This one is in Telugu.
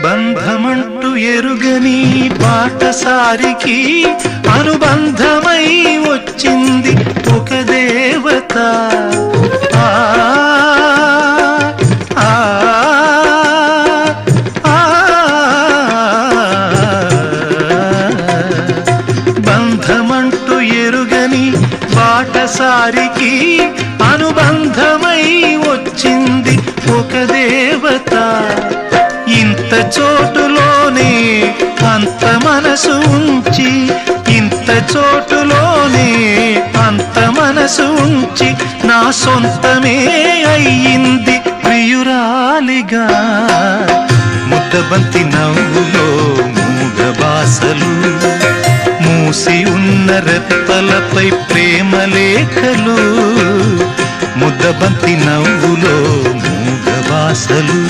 బంధమంటూ ఎరుగని బాటసారికి అనుబంధమై వచ్చింది ఒక దేవత. ఆ ఆ ఆ బంధమంటూ ఎరుగని బాటసారికి అనుబంధమై వచ్చింది ఒక దేవత. ఇంత చోటులోనే అంత మనసు ఉంచి, ఇంత చోటులోనే అంత మనసు ఉంచి నా సొంతమే అయ్యింది ప్రియురాలిగా. ముద్దబంతి నవ్వులో మూగ బాసలు, మూసి ఉన్న రెప్పలపై ప్రేమ లేఖలు. ముద్దబంతి నవ్వులో మూగ బాసలు.